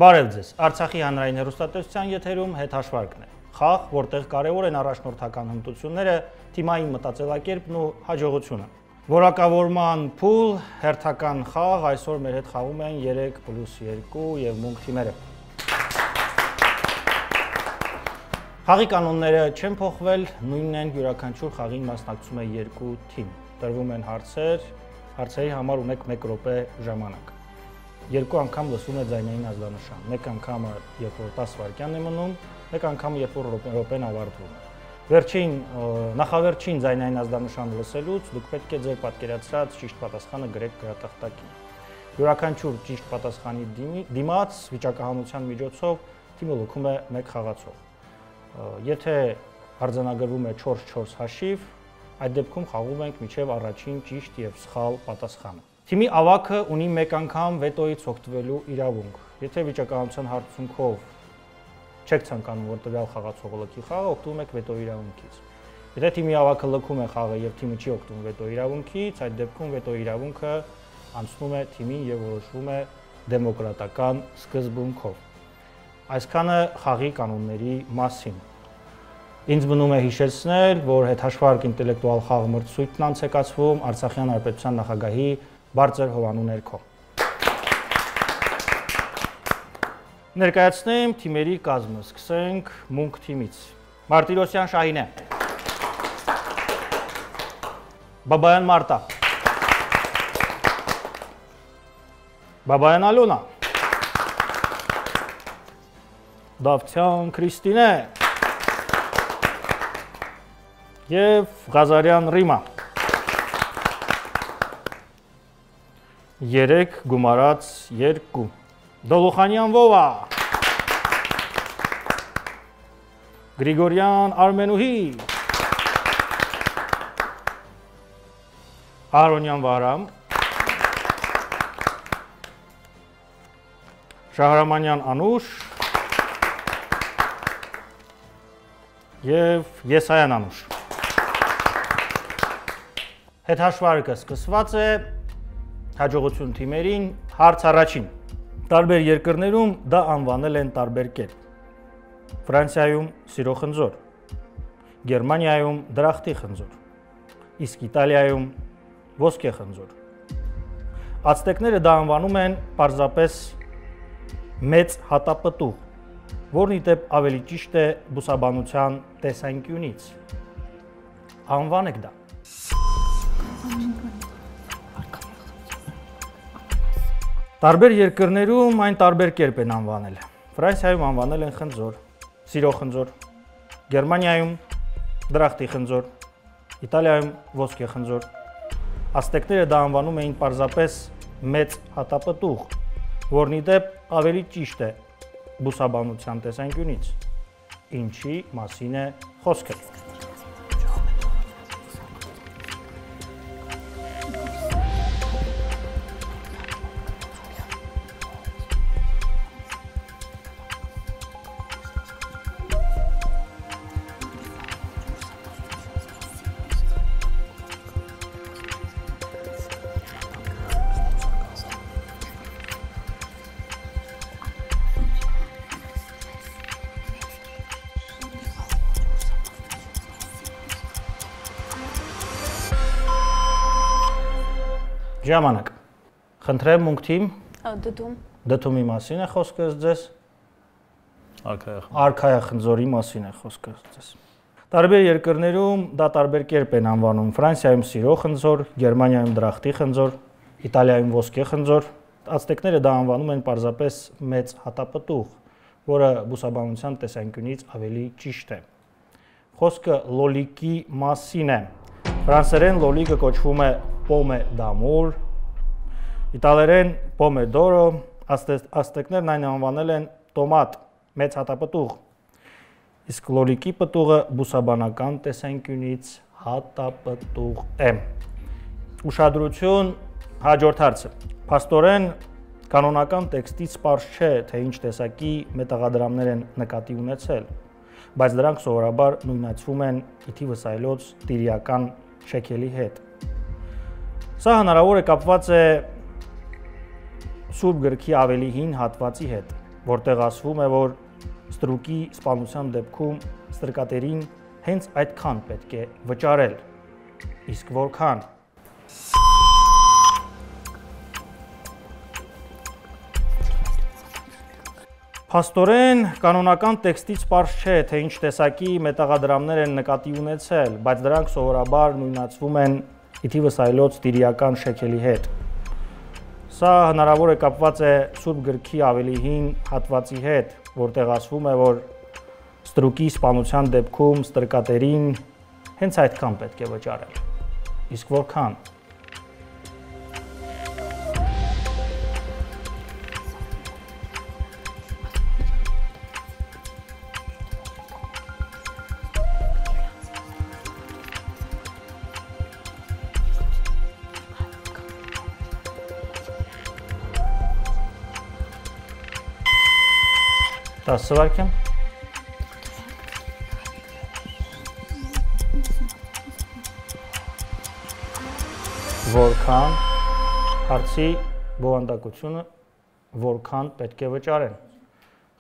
Բարև ձեզ, Արցախի հանրային հեռուստատեսության եթերում հետհաշվարկն է։ Խաղ, որտեղ կարևոր են առաջնորդական հմտությունները, թիմային մտածելակերպն ու հաջողությունը։ Որակավորման փուլ, հերթական խաղ, այսօր մեր հետ խաղում են 3+2 եւ մունք թիմերը։ Խաղի կանոնները չեն փոխվել, նույնն են, յուրաքանչյուր խաղին մասնակցում է 2 թիմ։ Տրվում են հարցեր, հարցերի համար ունեք 1 րոպե ժամանակ։ 2 անգամ լսում է ձայնային ազդանշան, 1 անգամը երբ որ 10 վայրկյան է մնում, 1 անգամը երբ որ րոպեն ավարտվում է։ Նախավերջին ձայնային ազդանշան լսելուց դուք պետք է ձեր պատկերացրած ճիշտ պատասխանը գրեք գրատախտակին։ Յուրաքանչյուր ճիշտ պատասխանի դիմաց վիճակահանության միջոցով թիմը լքում է 1 խաղացող։ Եթե արձանագրվում է 4-4 հաշիվ, այդ դեպքում խաղում ենք մինչև առաջին ճիշտ եւ սխալ պատասխանը։ Թիմի ավագը ունի 1 անգամ վետոից օգտվելու իրավունք։ Եթե վիճակահանության հարցունքով չեք ցանկանում, որ տվյալ խաղացողը լքի խաղը, օգտվում եք վետո իրավունքից։ Եթե թիմի ավագը լքում է խաղը եւ թիմը չի օգտվում վետո իրավունքից, այդ դեպքում վետո իրավունքը անցնում է թիմին եւ որոշվում է դեմոկրատական սկզբունքով։ Այսքանը խաղի կանոնների մասին։ Ինձ մնում է հիշեցնել, որ հետհաշվարկ ինտելեկտուալ խաղ մրցույթն անցեկացվում Արցախյան Հանրապետության նախագահի բարձր հովանու ներքո։ Ներկայացնեմ թիմերի կազմը, սկսենք մունք թիմից։ Մարտիրոսյան Շահինե, Բաբայան Մարտա, Բաբայան Ալոնա, Դավթյան Քրիստինե և Ղազարյան Ռիմա։ 3 գումարած 2։ Դոլուխանյան Վովա, Գրիգորյան Արմենուհի, Արոնյան Վարամ, Շահրամանյան Անուշ և Եսայան Անուշ։ Հետհաշվարկը սկսված է, հաջողություն թիմերին, հարց առաջին։ Տարբեր երկրներում դա անվանել են տարբեր կերպ։ Ֆրանսիայում սիրո խնձոր, Գերմանիայում դրախտի խնձոր, իսկ Իտալիայում ոսկե խնձոր։ Ացտեկները դա անվանում են պարզապես մեծ հատապտուղ, որն ի դեպ ավելի ճիշտ է բուսաբանության տեսանկյունից։ Անվանեք դա։ Տարբեր երկրներում այն տարբեր կերպ են անվանել։ Ֆրանսիայում անվանել են խնձոր, սիրո խնձոր, Գերմանիայում դրախտի խնձոր, Իտալիայում ոսկե խնձոր։ Ացտեկները դա անվանում էին պարզապես մեծ հատապտուղ, որն ի դեպ ավելի ճիշտ է բուսաբանության տեսանկյունից։ Ինչի մասին է խոսքը։ Ժամանակ։ Խնդրեմ մունք թիմ։ Դդում։ Դդումի մասին է խոսքը ձեզ։ Արքայախնձորի մասին է խոսքը ձեզ։ Տարբեր երկրներում դա տարբեր կերպ են անվանում։ Ֆրանսիայում սիրո խնձոր, Գերմանիայում դրախտի խնձոր, Իտալիայում ոսկե խնձոր։ Ացտեկները դա անվանում են պարզապես մեծ հատապտուղ, որը բուսաբանության տեսանկյունից ավելի ճիշտ է։ Խոսքը լոլիկի մասին է։ Ֆրանսերեն լոլիկը կոչվում է պոմե դամուր, իտալերեն պոմեդորո, ացտեկներն այն անվանել են տոմատ, մեծ հատապտուղ, իսկ լոլիկի պտուղը բուսաբանական տեսանկյունից հատապտուղ է։ Ուշադրություն, հաջորդ հարցը։ Փաստորեն կանոնական տեքստից պարզ չէ, թե ինչ տեսակի մետաղադրամներ են նկատի ունեցել, բայց դրանք սովորաբար նույնացվում են ի թիվս այլոց տիրիական շեքելի հետ։ Սա հնարավոր է կապված է Սուրբ գրքի ավելի հին հատվածի հետ, որտեղ ասվում է, որ ստրուկի սպանության դեպքում ստրկատերին հենց այդքան պետք է վճարել, իսկ որքան։ Փաստորեն, կանոնական տեքստից պարզ չէ, թե ինչ տեսակի մետաղադրամներ են նկատի ունեցել, բայց դրանք սովորաբար նույնացվում են ի թիվս այլոց տիրիական շեքելի հետ։ Սա հնարավոր է կապված է Սուրբ գրքի ավելի հին հատվածի հետ, որտեղ ասվում է, որ ստրուկի սպանության դեպքում ստրկատերին հենց այդքան պետք է վճարել, իսկ որքան։ Սվարկեմ։ Որքան հարցի բովանդակությունը որքան պետք է վճարեն։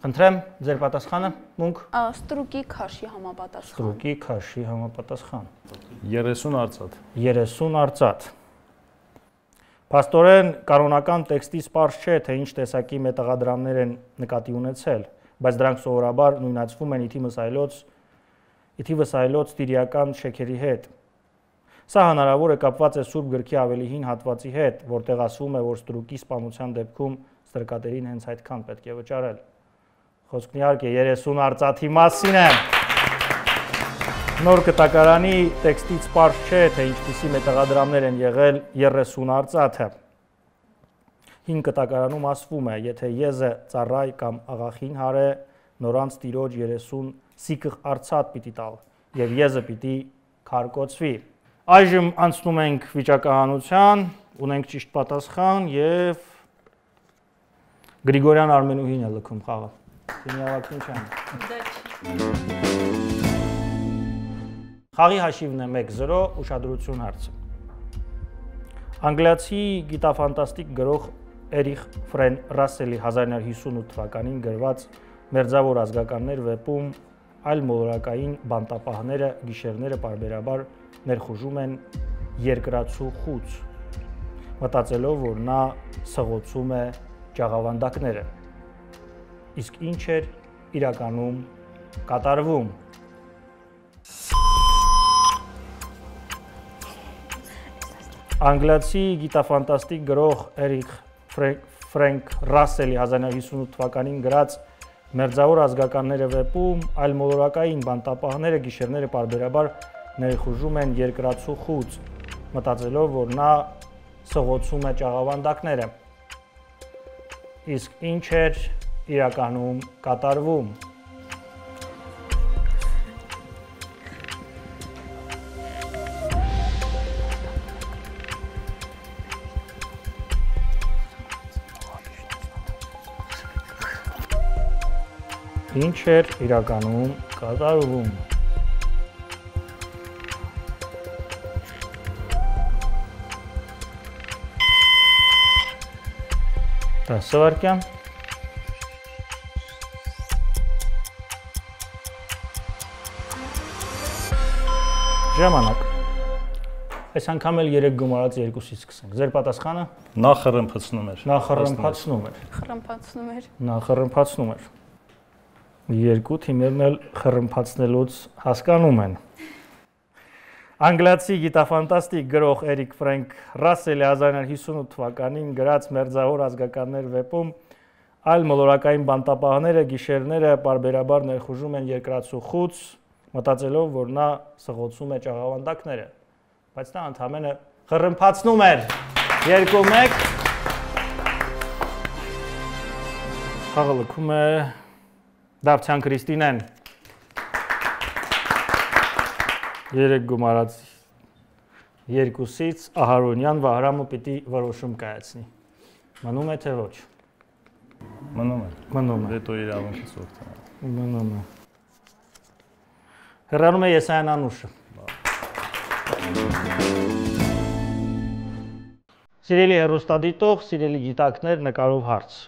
Խնդրեմ ձեր պատասխանը, Մունք։ Ստրուկի քաշի համապատասխան։ Ստրուկի քաշի համապատասխան։ 30 արծաթ։ 30 արծաթ։ Փաստորեն կանոնական տեքստից պարզ չէ, թե ինչ տեսակի մետաղադրամներ են նկատի ունեցել, բայց դրանք սովորաբար նույնացվում են ի թիվս այլոց տիրիական շեքերի հետ։ Սա հնարավոր է կապված է Սուրբ գրքի ավելի հին հատվածի հետ, որտեղ ասվում է, որ ստրուկի սպանության դեպքում ստրկատերին հենց այդքան պետք է վճարել։ Խոսքն իհարկե 30 արծաթի մասին է։ Նոր կտակարանի տեքստից պարզ չէ, թե ինչպիսի մետաղադրամներ են եղել 30 արծաթը։ Հին կտակարանում ասվում է, եթե եզը ծառայ կամ աղախին հարե, նորանց տիրոջ 30 սիկղ արծաթ պիտի տալ, և եզը պիտի քարկոծվի։ Այժմ անցնում ենք վիճակահանության, ունենք ճիշտ պատասխան և Գրիգորյան Արմենուհին է լքում խաղը։ Խաղի հաշիվն է 1-0, ուշադրություն հարցը։ Անգլիացի գիտաֆանտաստիկ գրող Էրիխ Ֆրեն Ռասելի 1958 թվականին գրված «Մերձավոր ազգականներ» վեպում այլ մոլորակային բանտապահները գիշերները պարբերաբար ներխուժում են երկրացու խուց, մտածելով, որ նա սղոցում է ճաղավանդակները։ Իսկ ինչ էր իրականում կատարվում։ Անգլիացի գիտաֆանտաստիկ գրող Էրիխ Ֆրենկ Ռասելի 1958 թվականին գրած «Մերձավոր ազգականները» վեպում այլ մոլորակային բանտապահները գիշերները պարբերաբար ներխուժում են երկրացու խուց, մտածելով, որ նա սղոցում է ճաղավանդակները։ Իսկ ինչ էր իրականում կատարվում։ Ինչ էր իրականում կատարվում։ Սվարկյամ։ Ժամանակ։ Այս անգամ էլ 3 գումարած 2-ից սկսենք։ Ձեր պատասխանը։ Նա խռմփացնում էր։ Նա խռմփացնում էր։ Երկու թիմերն էլ խռմփացնելուց հասկանում են։ Անգլիացի գիտաֆանտաստիկ գրող Էրիք Ֆրենկ Ռասելի 1958 թվականին գրած «Մերձավոր ազգականներ» վեպում այլ մոլորակային բանտապահները գիշերները պարբերաբար ներխուժում են երկրացու խուց, մտածելով, որ նա սղոցում է ճաղավանդակները, բայց նա ընդամենը խռմփացնում էր։ 2-1։ Խաղը լքում է Դավթյան Քրիստինեն։ 3 գումարած 2-ից Ահարոնյան Վահրամը պիտի որոշում կայացնի։ Մնում է թե ոչ։ Մնում է։ Դետո իրավունքից օգտվում։ Մնում է։ Հեռանում է Եսայան Անուշը։ Սիրելի հեռուստադիտող, սիրելի գիտակներ, նկարով հարց։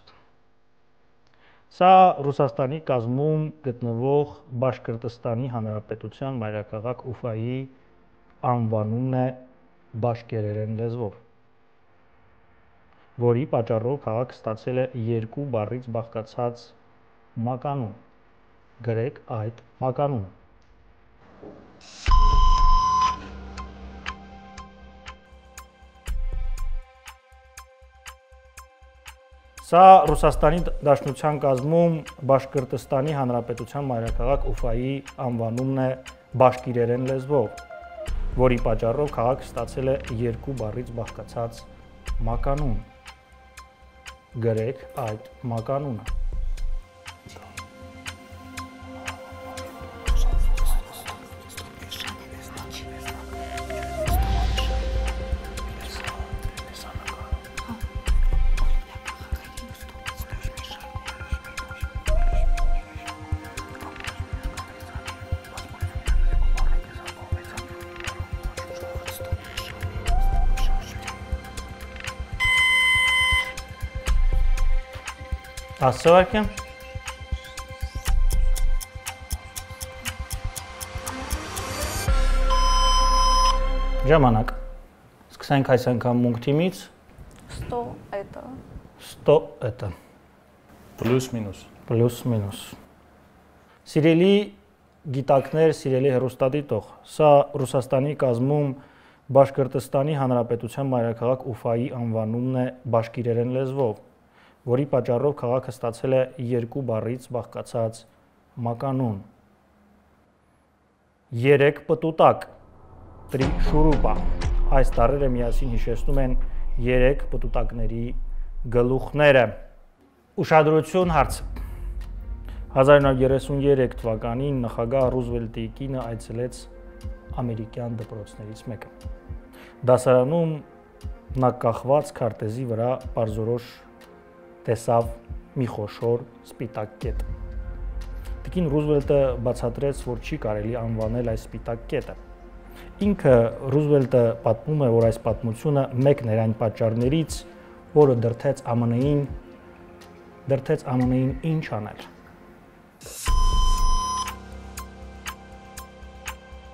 Սա Ռուսաստանի կազմում գտնվող Բաշկիրտոստանի Հանրապետության մայրաքաղաք Ուֆայի անվանումն է բաշկերեն լեզվով, որի պատճառով քաղաքը ստացել է երկու բառից բաղկացած մականուն։ Գրեք այդ մականունը։ Սա Ռուսաստանի Դաշնության կազմում Բաշկիրտոստանի Հանրապետության մայրաքաղաք Ուֆայի անվանումն է բաշկիրերեն լեզվով, որի պատճառով քաղաքը ստացել է երկու բառից բաղկացած մականուն։ Գրեք այդ մականունը։ Ասցվարկեմ։ Ժամանակ։ Սկսենք այս անգամ մունք թիմից։ 100 это. 100 это։ Պլյուս-մինուս։ Պլյուս-մինուս։ Սիրելի գիտակներ, սիրելի հեռուստադիտող, սա Ռուսաստանի կազմում Բաշկիրտոստանի Հանրապետության մայրաքաղաք Ուֆայի անվանումն է բաշկիրերեն լեզվով, որի պատճառով քաղաքը ստացել է երկու բառից բաղկացած մականուն։ 3 պտուտակ, 3 շուրուպա։ Այս տառերը միասին հիշեցնում են 3 պտուտակների գլուխները։ Ուշադրություն հարցը։ 1933 թվականին նախագահ Ռուզվելտի կինը այցելեց ամերիկյան դպրոցներից մեկը։ Դասարանում նա կախված քարտեզի վրա պարզորոշ տեսավ մի խոշոր սպիտակ կետ։ Տիկին Ռուզվելտը բացատրեց, որ չի կարելի անվանել այս սպիտակ կետը։ Ինքը Ռուզվելտը պատմում է, որ այս պատմությունը մեկն էր այն պատճառներից, որը դրդեց ԱՄՆ-ին ինչ անել։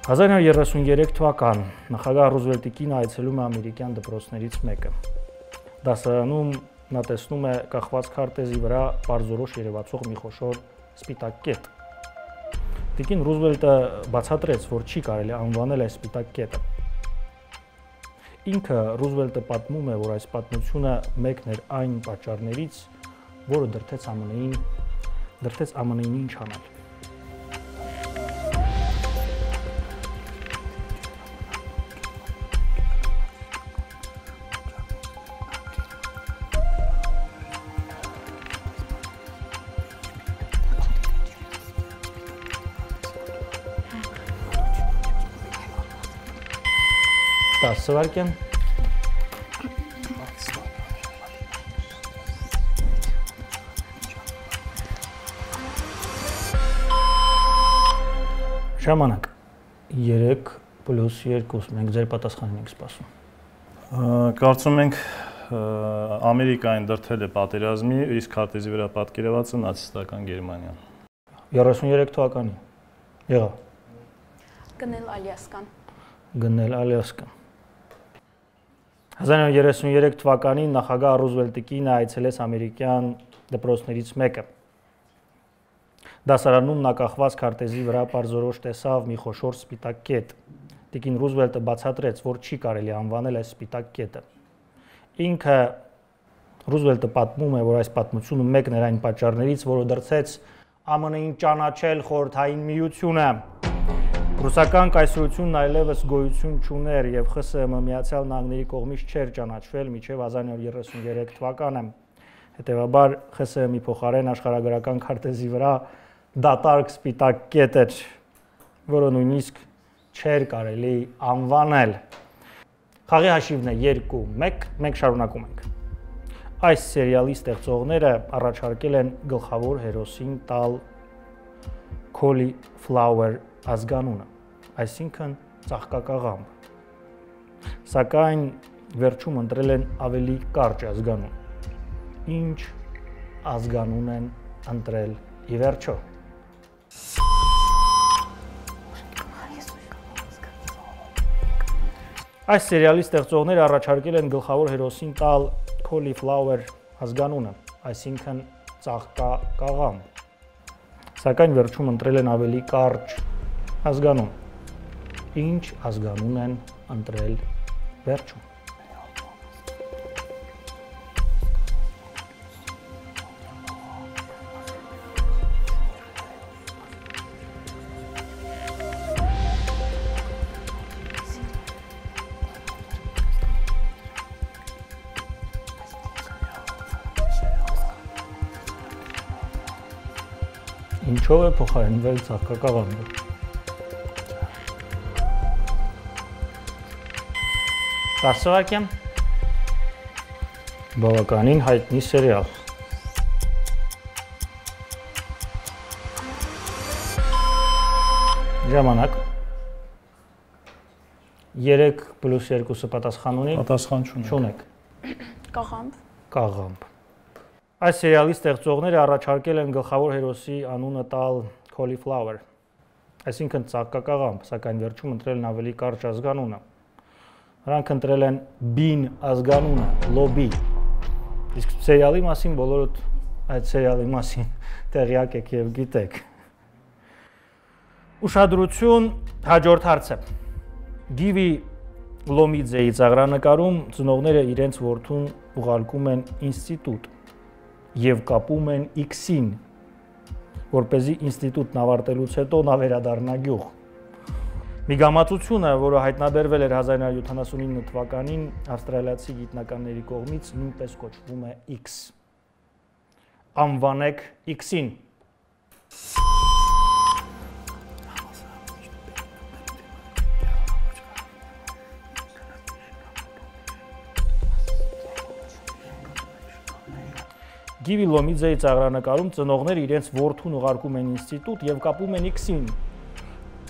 1933 թվական նախագահ Ռուզվելտի կինը այցելում է ամերիկյան դպրոցներից մեկը։ Դասարանում նա տեսնում է կախված քարտեզի վրա պարզորոշ երևացող մի խոշոր սպիտակ կետ։ Տիկին Ռուզվելտը բացատրեց, որ չի կարելի անվանել այս սպիտակ կետը։ Ինքը Ռուզվելտը պատմում է, որ այս պատմությունը մեկն էր այն պատճառներից, որը դրդեց ԱՄՆ-ին ինչ անել։ Ասցվարկեմ։ Ժամանակ 3 պլյուս 2, մենք ձեր պատասխանին ենք սպասում։ Կարծում ենք Ամերիկային դրդել է պատերազմի, իսկ քարտեզի վրա պատկերվածը նացիստական Գերմանիան։ 33 թվականին եղավ։ Գնել Ալյասկան։ Գնել Ալյասկան։ 1933 թվականին նախագահ Ռուզվելտի կինը այցելեց ամերիկյան դպրոցներից մեկը։ Դասարանում նա կախված քարտեզի վրա պարզորոշ տեսավ մի խոշոր սպիտակ կետ։ Տիկին Ռուզվելտը բացատրեց, որ չի կարելի անվանել այս սպիտակ կետը։ Ինքը Ռուզվելտը պատմում է, որ այս պատմությունը մեկն էր այն պատճառներից, որը դրդեց ԱՄՆ-ին ճանաչել Խորհրդային Միությունը։ Ռուսական կայսրությունն այլևս գոյություն չուներ եւ ԽՍՀՄ Միացյալ Նահանգների կողմից չէր ճանաչվել մինչեւ 1933 թվականը։ Հետևաբար ԽՍՀՄ-ի փոխարեն աշխարհագրական քարտեզի վրա դատարկ սպիտակ կետ էր, որը նույնիսկ չէր կարելի անվանել։ Խաղի հաշիվն է 2-1, մենք շարունակում ենք։ Այս սերիալի ստեղծողները առաջարկել են գլխավոր հերոսին տալ cauliflower ազգանունը, այսինքն ծաղկակաղամբ։ Սակայն վերջում ընտրել են ավելի կարճ ազգանուն։ Ինչ ազգանուն են ընտրել ի վերջո։ Այս սերիալի ստեղծողները առաջարկել են գլխավոր հերոսին տալ cauliflower ազգանունը, այսինքն ծաղկակաղամ, սակայն վերջում ընտրել են ավելի կարճ ազգանուն։ Ինչ ազգանուն են ընտրել վերջում։ Ինչով է փոխարինվել ծաղկակաղամը։ Տասվարկյան բավականին հայտնի սերիալ։ Ժամանակ 3+2-ը պատասխան ունի։ Պատասխան չունեք։ Կաղամբ։ Կաղամբ։ Այս սերիալի ստեղծողները առաջարկել են գլխավոր հերոսի անունը տալ cauliflower, այսինքն ծաղկակաղամբ, սակայն վերջում ընտրել են ավելի կարճ ազգանունը։ Նրանք ընտրել են bean ազգանունը, լոբի։ Իսկ սերիալի մասին բոլորդ այդ սերիալի մասին տեղյակ եք եւ գիտեք։ Ուշադրություն, հաջորդ հարցը։ Գիվի Լոմիձեի ծաղրանկարում ծնողները իրենց որդուն ուղարկում են ինստիտուտ եւ կապում են X-ին, որպեսզի ինստիտուտն ավարտելուց հետո նա վերադառնա գյուղ։ Միգամածությունը, որը հայտնաբերվել էր 1979 թվականին ավստրալիացի գիտնականների կողմից, նույնպես կոչվում է X։ Անվանեք X-ին։ Գիվի Լոմիձեի ծաղրանկարում ծնողները իրենց որդուն ուղարկում են ինստիտուտ եւ կապում են X-ին,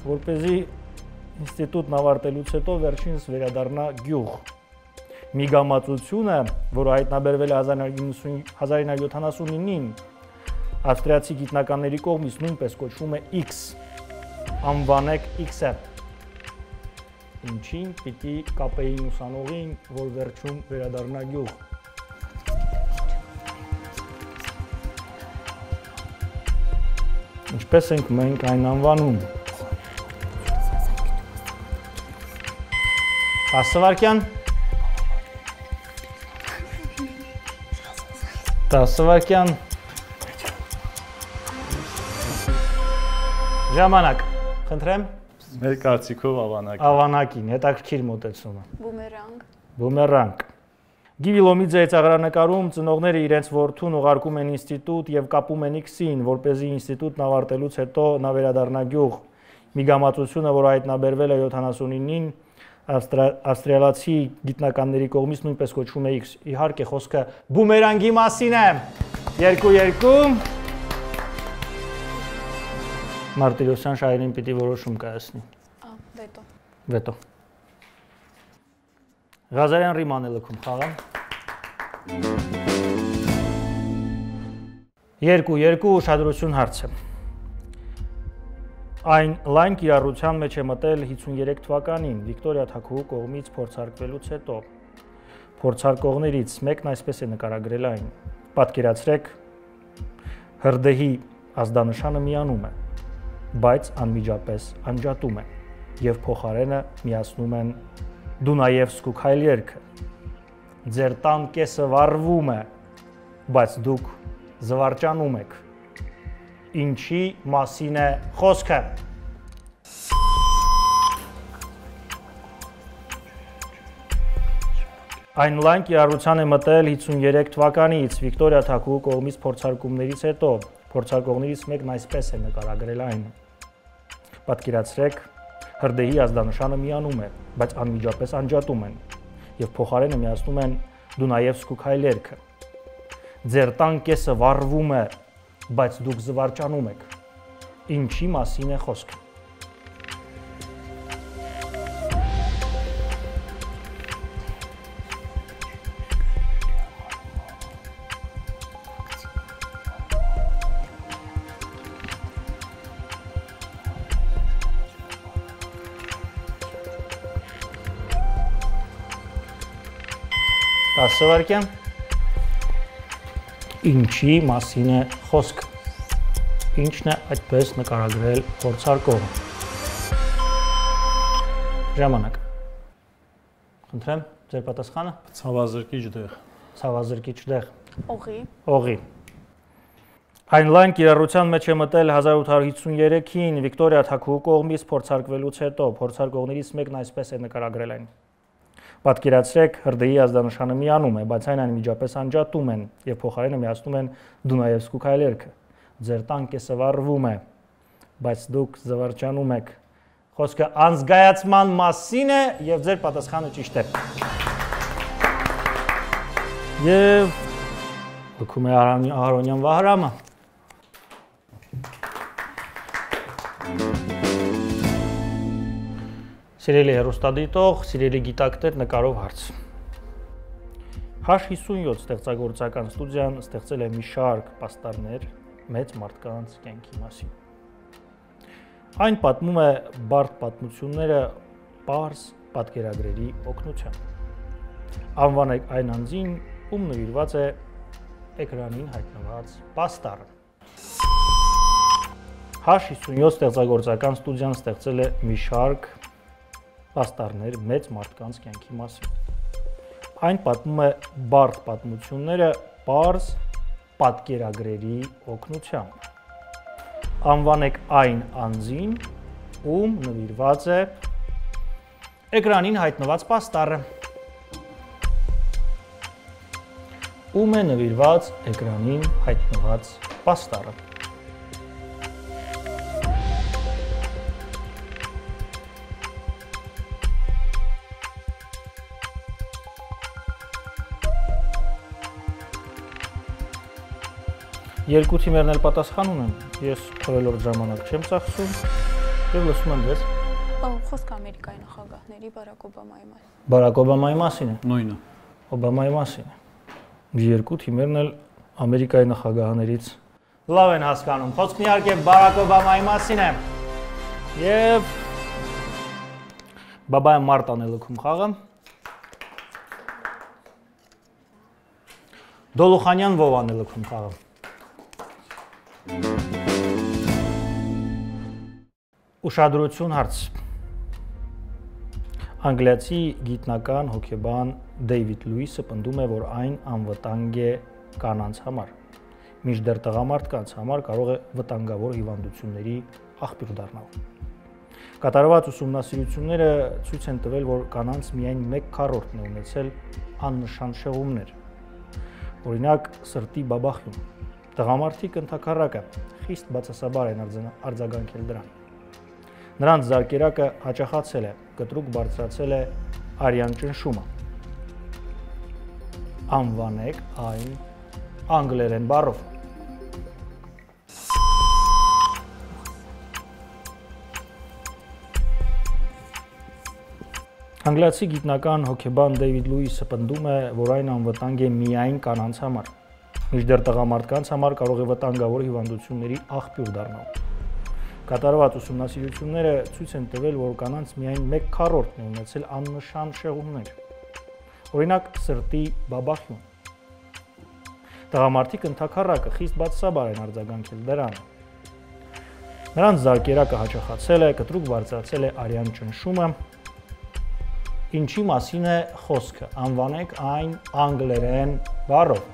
որպեսզի ինստիտուտն ավարտելուց հետո վերջինս վերադառնա գյուղ։ Միգամածությունը, որը հայտնաբերվել է 1979-ին ավստրիացի գիտնականների կողմից, նույնպես կոչվում է X։ Անվանեք X-ը։ Ինչին պիտի կապեին ուսանողին, որ վերջում վերադառնա գյուղ։ Ինչպես ենք մենք այն անվանում։ Տասվարկյան։ Տասվարկյան։ Ժամանակ, խնդրեմ։ Մեր կարծիքով ավանակին։ Ավանակին, հետաքրքիր մոտեցումը։ Բումերանգ։ Բումերանգ։ Գիվի Լոմիձեի ծաղրանկարում ծնողները իրենց որդուն ուղարկում են ինստիտուտ եւ կապում են X-ին, որպեսզի ինստիտուտն ավարտելուց հետո նա վերադառնա գյուղ։ Միգամածությունը, որը հայտնաբերվել է 79-ին ավստրալիացի գիտնականների կողմից, նույնպես կոչվում է X։ Իհարկե, խոսքը բումերանգի մասին է։ 2-2։ Մարտիրոսյան Շահերին պիտի որոշում կայացնի։ Վետո։ Վետո։ Ղազարյան Ռիման է լքում խաղը։ 2-2 ուշադրություն հարցը։ Այն լայն կիրառության մեջ է մտել 53 թվականին Վիկտորիա թագուհու կողմից փորձարկվելուց հետո։ Փորձարկողներից մեկն այսպես է նկարագրել այն. Պատկերացրեք, հրդեհի ազդանշանը միանում է, բայց անմիջապես անջատում է, եւ փոխարենը միացնում են Դունաևսկու քայլերքը։ Ձեր տան կեսը վառվում է, բայց դուք զվարճանում եք։ Ինչի մասին է խոսքը։ Այն լայն կիրառության է մտել 53 թվականից Վիկտորիա թագուհու կողմից փորձարկումներից հետո։ Փորձարկողներից մեկն այսպես է նկարագրել այն. Պատկերացրեք, հրդեհի ազդանշանը միանում է, բայց անմիջապես անջատում են, եւ փոխարենը միացնում են Դունաևսկու քայլերքը։ Ձեր տան կեսը վառվում է, բայց դուք զվարճանում եք։ Ինչի մասին է խոսքը։ 10 վայրկյան։ Ինչի մասին է խոսքը։ Ինչն է այդպես նկարագրել փորձարկողը։ Ժամանակ։ Խնդրեմ, ձեր պատասխանը։ Ցավազրկիչ դեղ։ Ցավազրկիչ դեղ։ Օղի։ Օղի։ Այն լայն կիրառության մեջ է մտել 1853-ին Վիկտորիա թագուհու կողմից փորձարկվելուց հետո փորձարկողներից մեկն այսպես է նկարագրել այն։ Պատկերացրեք, հրդեհի ազդանշանը միանում է, բայց այն անմիջապես անջատում են եւ փոխարենը միացնում են Դունայևսկու քայլերքը։ Ձեր տանկը սվառվում է, բայց դուք զվարճանում եք։ Խոսքը անզգայացման մասին է եւ ձեր պատասխանը ճիշտ է։ Եվ լքում է Ահարոնյան Վահրամը։ Սիրելի հեռուստադիտող, սիրելի գիտակներ, նկարով հարց։ H57 ստեղծագործական ստուդիան ստեղծել է մի շարք պաստառներ մեծ մարդկանց կյանքի մասին։ Այն պատմում է բարդ պատմությունները պարզ պատկերագրերի օգնությամբ։ Անվանեք այն անձին, ում նվիրված է էկրանին հայտնված պաստառը։ H57 ստեղծագործական ստուդիան ստեղծել է մի շարք պաստառներ մեծ մարդկանց կյանքի մասին։ Այն պատմում է բարդ պատմությունները պարզ պատկերագրերի օգնությամբ։ Անվանեք այն անձին, ում նվիրված է էկրանին հայտնված պաստառը։ Ում է նվիրված էկրանին հայտնված պաստառը։ Երկու թիմերն էլ պատասխան ունեն, ես քվելորդ ժամանակ չեմ ծախսում եւ լսում եմ ձեզ։ Խոսքը Ամերիկայի նախագահների Բարակ Օբամայի մասին։ Բարակ Օբամայի մասին է։ Նույնը։ Օբամայի մասին է։ Երկու թիմերն էլ Ամերիկայի նախագահներից լավ են հասկանում։ Խոսքն իհարկե Բարակ Օբամայի մասին է։ Եվ Բաբայը Մարտան է լքում խաղը։ Դոլուխանյան Վովան է լքում խաղը։ Ուշադրություն հարց։ Անգլիացի գիտնական հոգեբան Դեյվիդ Լուիսը պնդում է, որ այն անվտանգ է կանանց համար, մինչդեռ տղամարդկանց համար կարող է վտանգավոր հիվանդությունների աղբյուր դառնալ։ Կատարված ուսումնասիրությունները ցույց են տվել, որ կանանց միայն 1/4-ն է ունեցել աննշան շեղումներ, օրինակ սրտի բաբախյուն։ Տղամարդիկ ընդհակառակը խիստ բացասաբար են արձագանքել դրան։ Նրանց զարկերակը հաճախացել է, կտրուկ բարձրացել է արյան ճնշումը։ Անվանեք այն անգլերեն բառով։ Անգլիացի գիտնական հոգեբան Դեյվիդ Լուիսը պնդում է, որ այն անվտանգ է միայն կանանց համար, մինչդեռ տղամարդկանց համար կարող է վտանգավոր հիվանդությունների աղբյուր դառնալ։ Կատարված ուսումնասիրությունները ցույց են տվել, որ կանանց միայն 1/4-ն է ունեցել աննշան շեղումներ, օրինակ սրտի բաբախյուն։ Տղամարդիկ ընդհակառակը խիստ բացասաբար են արձագանքել դրան։ Նրանց զարկերակը հաճախացել է, կտրուկ բարձրացել է արյան ճնշումը։ Ինչի մասին է խոսքը։ Անվանեք այն անգլերեն բառով։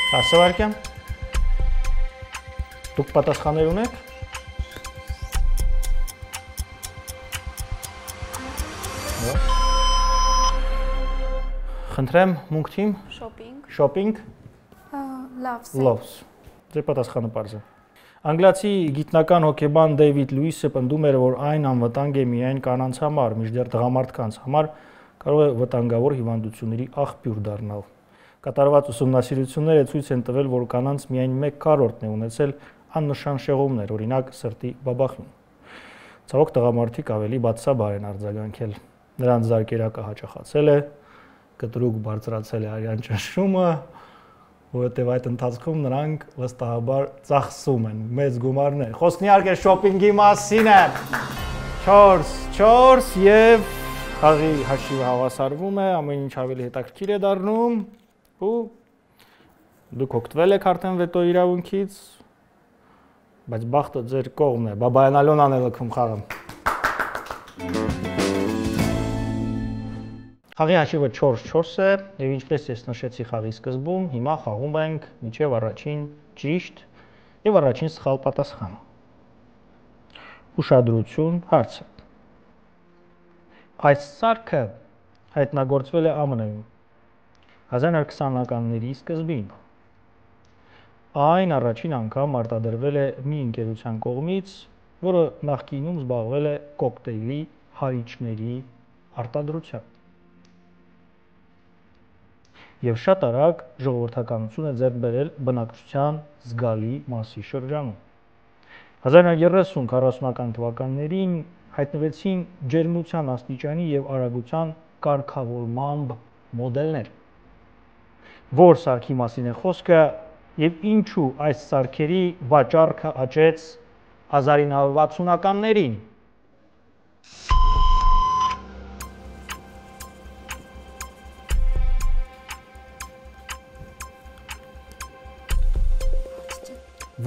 Հասարակյան։ Դուք պատասխաններ ունեք։ Խնդրեմ, մունք թիմ։ Շոպինգ։ Շոպինգ։ Լավս։ Ձեր պատասխանը պարզ է։ Անգլիացի գիտնական հոգեբան Դեյվիդ Լուիսը պնդում էր, որ այն անվտանգ է միայն կանանց համար, մինչդեռ տղամարդկանց համար կարող է վտանգավոր հիվանդությունների աղբյուր դառնալ։ Կատարված ուսումնասիրությունները ցույց են տվել, որ կանանց միայն 1/4-ն է ունեցել աննշան շեղումներ, օրինակ սրտի բաբախյուն։ Ցավոք տղամարդիկ ավելի բացասաբար են արձագանքել։ Նրանց զարկերակը հաճախացել է, կտրուկ բարձրացել է արյան ճնշումը, որովհետև այդ ընթացքում նրանք վստահաբար ծախսում են մեծ գումարներ։ Խոսքն իհարկե շոփինգի մասին է։ 4-4 եւ խաղի հաշիվը հավասարվում է, ամեն ինչ ավելի հետաքրքիր է դառնում ու դուք օգտվել եք արդեն վետո իրավունքից, բայց բախտը ձեր կողմն է։ Բաբայան Ալոնան է լքում խաղը։ Խաղի հաշիվը 4-4 է եւ ինչպես ես նշեցի խաղի սկզբում, հիմա խաղում ենք մինչեւ առաջին ճիշտ եւ առաջին սխալ պատասխանը։ Ուշադրություն, հարցը։ Այս սարքը հայտնագործվել է ԱՄՆ-ում 1920-ականների սկզբին։ Այն առաջին անգամ արտադրվել է մի ընկերության կողմից, որը նախկինում զբաղվել է կոկտեյլի հարիճների արտադրությամբ։ Եվ շատ արագ ժողովրդականություն է ձեռք բերել բնակչության զգալի մասի շրջանում։ 1930-40-ական թվականներին հայտնվեցին ջերմության աստիճանի եւ արագության կարգավորմամբ մոդելներ։ Որ սարքի մասին է խոսքը եւ ինչու այս սարքերի վաճառքը աճեց 1960-ականներին։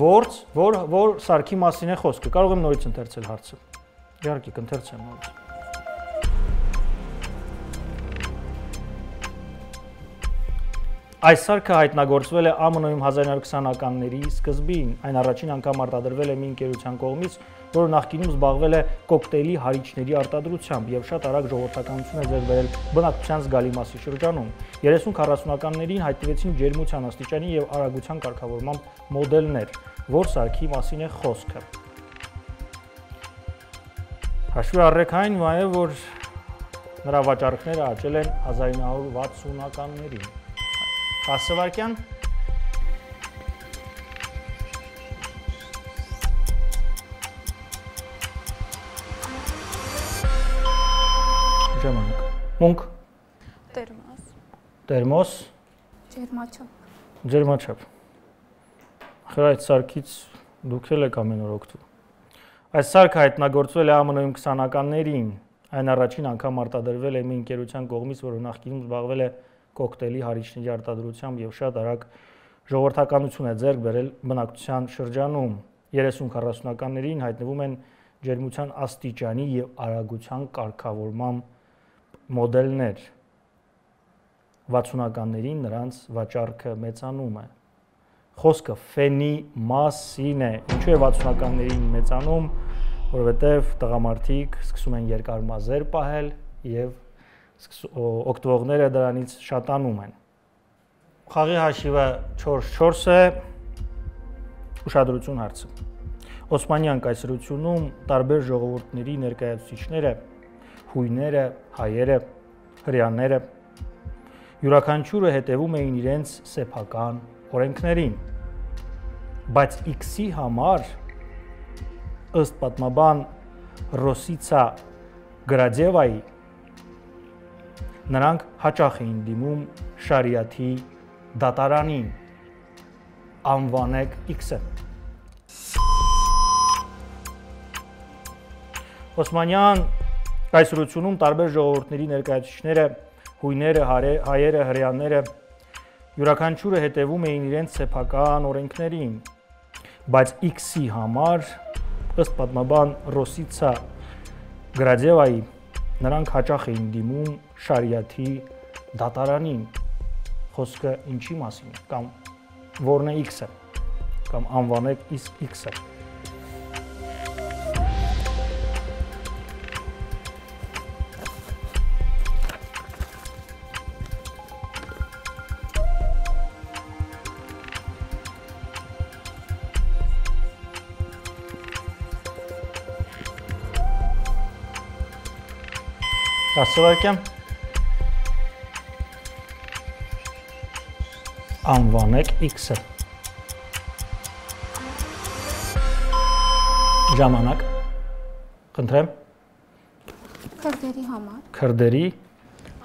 Որ սարքի մասին է խոսքը, կարող եմ նորից ընթերցել հարցը։ Իհարկե կընթերցեմ նորից։ Այս սարքը հայտնագործվել է ԱՄՆ-ում 1920-ականների սկզբին, այն առաջին անգամ արտադրվել է մի ընկերության կողմից, որը նախկինում զբաղվել է կոկտեյլի հարիճների արտադրությամբ եւ շատ արագ ժողովրդականություն է ձեռք բերել բնակչության զգալի մասի շրջանում։ 30-40-ականներին հայտնվեցին ջերմության աստիճանի եւ արագության կարգավորման մոդելներ, որ սարքի մասին է խոսքը։ Հաշվի առեք այն, որ նրա վաճառքները աճել են 1960-ականներին։ 10 վայրկյան։ Ժամանակ։ Մունք։ Տերմոս։ Տերմոս։ Ջերմաչափ։ Ջերմաչափ։ Այդ սարքից դուք էլ եք ամեն օր օգտվում։ Այս սարքը հայտնագործվել է ԱՄՆ-ում 20-ականներին, այն առաջին անգամ արտադրվել է մի ընկերության կողմից, որը նախկինում զբաղվել է կոկտեյլի հարիճների արտադրությամբ եւ շատ արագ ժողովրդականություն է ձեռք բերել բնակչության շրջանում։ 30-40-ականներին հայտնվում են ջերմության աստիճանի եւ արագության կարգավորման մոդելներ։ 60-ականներին նրանց վաճառքը մեծանում է։ Խոսքը ֆենի մասին է։ Ինչու է 60-ականներին մեծանում, որովհետև տղամարդիկ սկսում են երկար մազեր պահել եւ օգտվողները դրանից շատանում են։ Խաղի հաշիվը 4-4 է։ Ուշադրություն հարցը։ Օսմանյան կայսրությունում տարբեր ժողովուրդների ներկայացուցիչները, հույները, հայերը, հրեաները յուրաքանչյուրը հետևում էին իրենց սեփական օրենքներին, բայց X-ի համար ըստ պատմաբան Ռոսիցա Գրադևայի նրանք հաճախ էին դիմում շարիաթի դատարանին, անվանեք X-ը։ Օսմանյան կայսրությունում տարբեր ժողովուրդների ներկայացուցիչները, հույները, հայերը, հրեաները յուրաքանչյուրը հետևում էին իրենց սեփական օրենքներին, բայց X-ի համար ըստ պատմաբան Ռոսիցա Գրադևայի նրանք հաճախ էին դիմում շարիաթի դատարանին։ Խոսքը ինչի մասին է, կամ որն է X-ը, կամ անվանեք X-ը։ Ասվարկյամ անվանեք X-ը։ Ժամանակ։ Խնդրեմ։ Քրդերի համար։ Քրդերի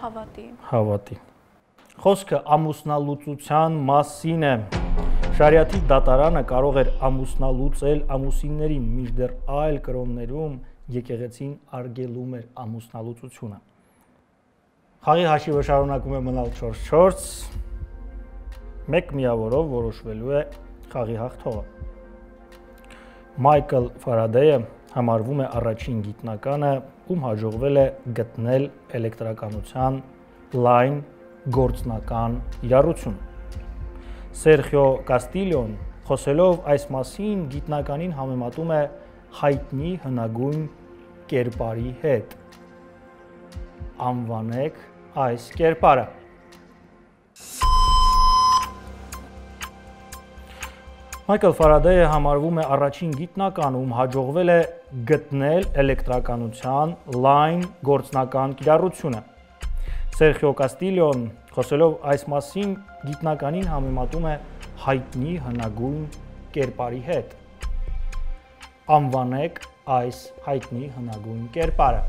Հավատի։ Հավատի։ Խոսքը ամուսնալուծության մասին է։ Շարիաթի դատարանը կարող էր ամուսնալուծել ամուսիններին, մինչդեռ այլ կրոններում եկեղեցին արգելում էր ամուսնալուծությունը։ Խաղի հաշիվը շարունակում է մնալ 4-4, մեկ միավորով որոշվելու է խաղի հաղթողը։ Մայքլ Ֆարադեյը համարվում է առաջին գիտնականը, ում հաջողվել է գտնել էլեկտրականության լայն գործնական իրարություն։ Սերխիո Կաստիլյոն, խոսելով այս մասին, գիտնականին համեմատում է հայտնի հնագույն կերպարի հետ։ Անվանեք այս կերպարը։ Մայքլ Ֆարադեյը համարվում է առաջին գիտնական, ում հաջողվել է գտնել էլեկտրականության լայն գործնական կիրառությունը։ Սերխիո Կաստիլյոն, խոսելով այս մասին, գիտնականին համեմատում է հայտնի հնագույն կերպարի հետ։ Անվանեք այս հայտնի հնագույն կերպարը։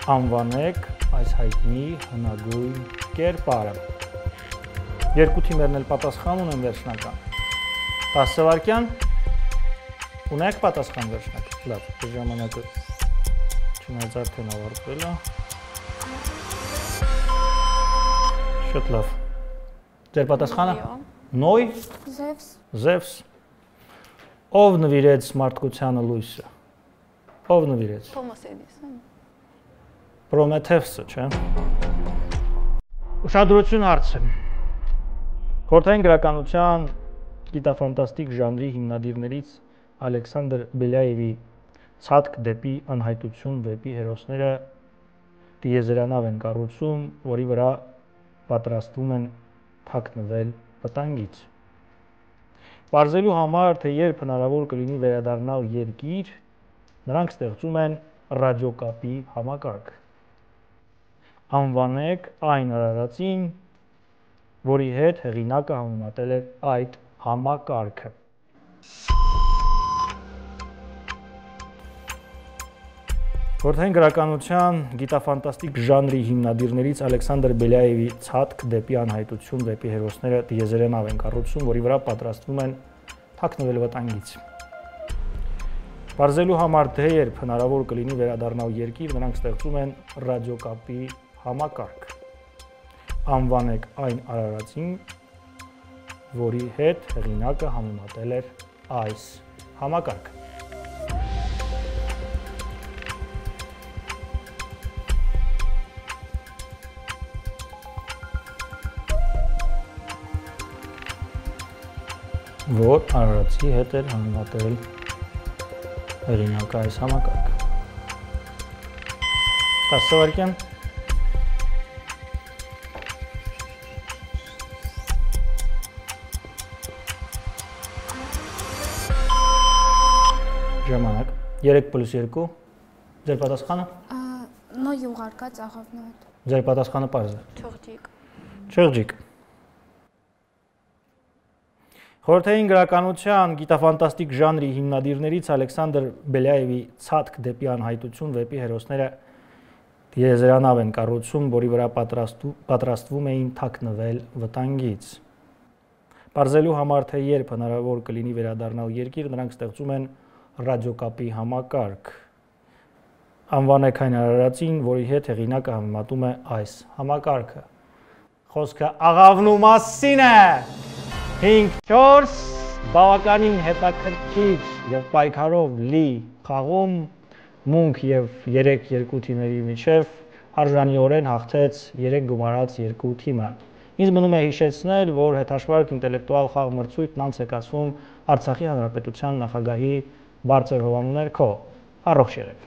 Անվանեք այս հայտնի հնագույն կերպարը։ Երկու թիմերն էլ պատասխան ունեն վերջնական։ 10 վայրկյան ունեք պատասխան վերջնական։ Լավ, այս ժամանակը չնայած արդեն ավարտվել է։ Շատ լավ։ Ձեր պատասխանը։ Նոյ։ Զևս։ Ով նվիրեց մարդկությանը լույսը։ Ով նվիրեց։ Թոմաս Էդիսոն։ Պրոմեթևսը, չէ։ Ուշադրություն հարցը։ Խորհրդային գրականության գիտաֆանտաստիկ ժանրի հիմնադիրներից Ալեքսանդր Բելյաևի «Ցատկ դեպի անհայտություն» վեպի հերոսները տիեզերանավ են կառուցում, որի վրա պատրաստվում են թաքնվել վտանգից։ Պարզելու համար, թե երբ հնարավոր կլինի վերադառնալ երկիր, նրանք ստեղծում են ռադիոկապի համակարգ։ Անվանեք այն արարածին, որի հետ հեղինակը համեմատել է այդ համակարգը։ Խորհրդային գրականության գիտաֆանտաստիկ ժանրի հիմնադիրներից Ալեքսանդր Բելյաևի «Ցատկ դեպի անհայտություն» վեպի հերոսները տիեզերանավ են կառուցում, որի վրա պատրաստվում են թաքնվել վտանգից։ Պարզելու համար, թե երբ հնարավոր կլինի վերադառնալ երկիր, նրանք ստեղծում են ռադիոկապի համակարգ։ Անվանեք այն արարածին, որի հետ հեղինակը համեմատել էր այս համակարգը։ Որ արարածի հետ էր համեմատել հեղինակը այս համակարգը։ 10 վայրկյան։ Ժամանակ 3+2 ձեր պատասխանը նոյ ուղարկած աղավնոտ ձեր պատասխանը պարզ է Չղջիկ Խորհրդային գրականության գիտաֆանտաստիկ ժանրի հիմնադիրներից Ալեքսանդր Բելյաևի «Ցատկ դեպի անհայտություն» վեպի հերոսները տիեզերանավ են կառուցում, որի վրա պատրաստվում էին թաքնվել վտանգից։ Պարզելու համար, թե երբ հնարավոր կլինի վերադառնալ երկիր, նրանք ստեղծում են ռադիոկապի համակարգ։ Անվանեք այն արարածին, որի հետ հեղինակը համեմատում է այս համակարգը։ Խոսքը աղավնու մասին է։ 5-4 բավականին հետաքրքիր եւ պայքարով լի խաղում մունք եւ 3-2 թիմերի միջև արժանիորեն հաղթեց 3 գումարած 2 թիմը։ Ինձ մնում է հիշեցնել, որ հետաշվարկ ինտելեկտուալ խաղ մրցույթն անց է կացվում Արցախի Հանրապետության նախագահի բարձր հովանու ներքո։ Առողջ եղեք։